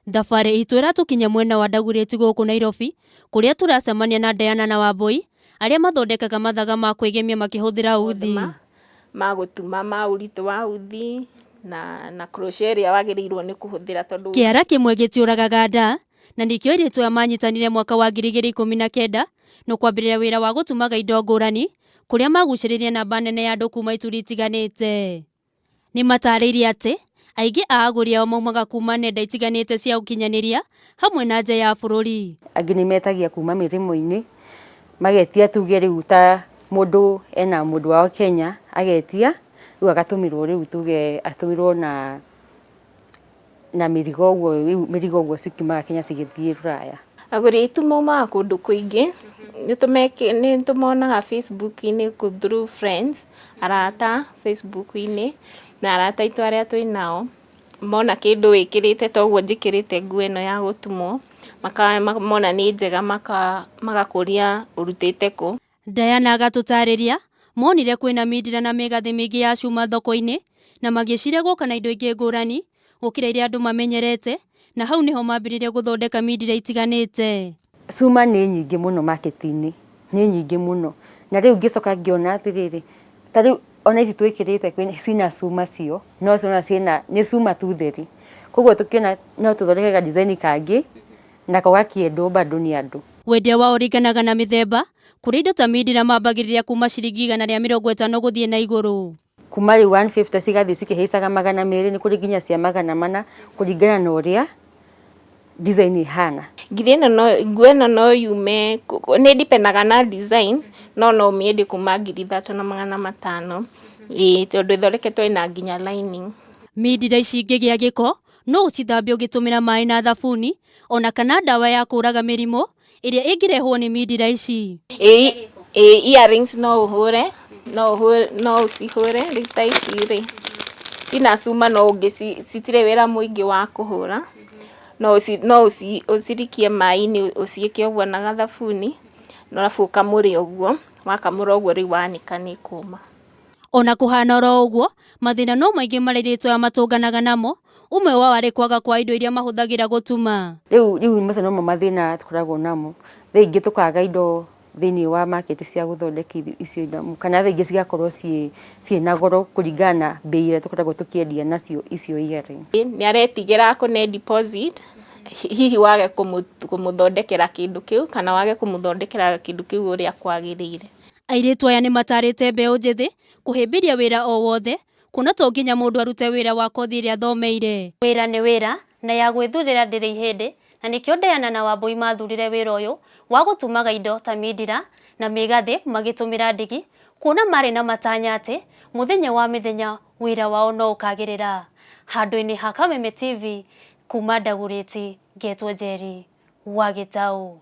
Thabarĩ itũ ĩratukinya mwena wa Dagoretti gũkũ Nairobi, kũrĩa turacemania na Diana na Wambui arĩa mathondekaga mathaga ma kwĩgemia makĩhũthĩra uthi ma gũtuma ma ũritũ wa uthi na crochet ĩrĩa wagĩrĩirwo nĩ kũhũthĩra tondũ kĩara kĩmwe gĩtiũragaga nda, na nĩkĩo Airitu aya manyitanire mwaka wa 2019 no kwambĩrĩria wĩra wa gũtumaga indo ngũrani kũrĩa magucĩrĩirie namba nene ya andũ kuma ituri itiganĩte. Nĩ matarĩirie atĩ aingĩ a agũri ao maumaga kuma nenda itiganĩte cia ũkinyanĩria hamwe na nja ya bũrũri. Angĩ nĩ metagia kuma mĩrĩmo-inĩ magetia tuge rĩu ta mũndũ ena mũndũ wao Kenya agetia rĩu agatũmĩrwo rĩu tuge atũmĩrwo na mĩrigo ũguo cikiumaga Kenya cigĩthiĩ Rũraya. Agũri aitũ maumaga kũndũ kũingĩ, nĩ tũmonaga Facebook-inĩ through friends, arata Facebook-inĩ na arata aitũ arĩa twĩ nao. Mona kĩndũ wĩkĩrĩte toguo njĩkĩrĩte nguo ĩno ya gũtumwo, mona nĩ njega magakũria ũrutĩte kũ. Diana agatũtarĩria monire kwĩna mindira na mĩgathĩ mĩingĩ ya cuma thoko-inĩ na magĩciria gũka na indo ingĩ ngũrani gũkĩra iria andũ mamenyerete, na hau nĩho mambĩrĩria gũthondeka mindira itiganĩte. Cuma nĩ nyingĩ mũno market-inĩ, nĩ nyingĩ mũno, na rĩu ngĩcoka ngĩona atĩrĩrĩ, ta rĩu ona ici twĩkĩrĩte cina cuma cio no ciona nĩ cuma tu theri, koguo tũkĩona no tũthondeke design kangĩ nako gakĩendwo bado nĩ andũ. Wendia wao ũringanaga na mĩthemba, kũrĩ indo ta mindira mambagĩrĩria kuma ciringi 150 gũthiĩ na igũrũ. Kuma rĩu 150 cigathiĩ cikĩhaicaga 200, nĩ kũrĩ nginya cia 400 kũringana na ũrĩa design ihana. Nguo ĩno no yume, nĩ dipendaga na design, no ũmĩendie kuma 3,500 tondũ ĩthondeketwo ĩna nginya lining. Mindira ici ingĩgĩa gĩko no ũcithambie ũgĩtũmĩra maĩ na thabuni ona kana ndawa ya kũraga mĩrimũ ĩrĩa ĩngĩrehwo nĩ mindira ici. Earrings no ũhũre, no ũcihũre rĩu ta ici rĩ, cina cuma no citirĩ wĩra mũingĩ wa kũhũra, no ũcirikie maĩ-inĩ ũciĩke ũguo na gathabuni, no arabu ũkamũre ũguo, wakamũra ũguo rĩu wanĩka nĩ kũma. Ona kũhana oro ũguo, mathĩna no maingĩ marĩa Airitu aya matũnganaga namo, umwe wao arĩ kwaga kwa indo iria mahũthagĩra gũtuma. Rĩu macio no mathĩna tũkoragwo namo, thaa ingĩ tũkaga indo thĩinĩ wa market cia gũthondeka icio indo, kana thaa ingĩ cigakorwo ciĩna goro kũringana na bei iria tũkoragwo tũkĩendia nacio icio earrings. Nĩ aretigĩra kũne deposit, hihi wage kũmũthondekera kĩndũ kĩu kana wage kũmũthondekera kĩndũ kĩu ũrĩa kwagĩrĩire. Airitu aya nĩ matarĩte mbeũ njĩthĩ kũhĩmbĩria wĩra o wothe, kuona to nginya mũndũ arute wĩra wa kothi ĩrĩa athomeire. Wĩra nĩ wĩra na ya gwĩthurĩra ndĩrĩ ihĩndĩ, na nĩkĩo Diana na Wambui mathurire wĩra ũyũ wa gũtumaga indo ta mindira na mĩgathĩ magĩtũmĩra ndigi, kuona marĩ na matanya atĩ mũthenya wa mĩthenya wĩra wao no ũkagĩrĩra. Handũ-inĩ ha Kameme TV kuma Dagoretti, ngetwo Njeri wa Gĩtaũ.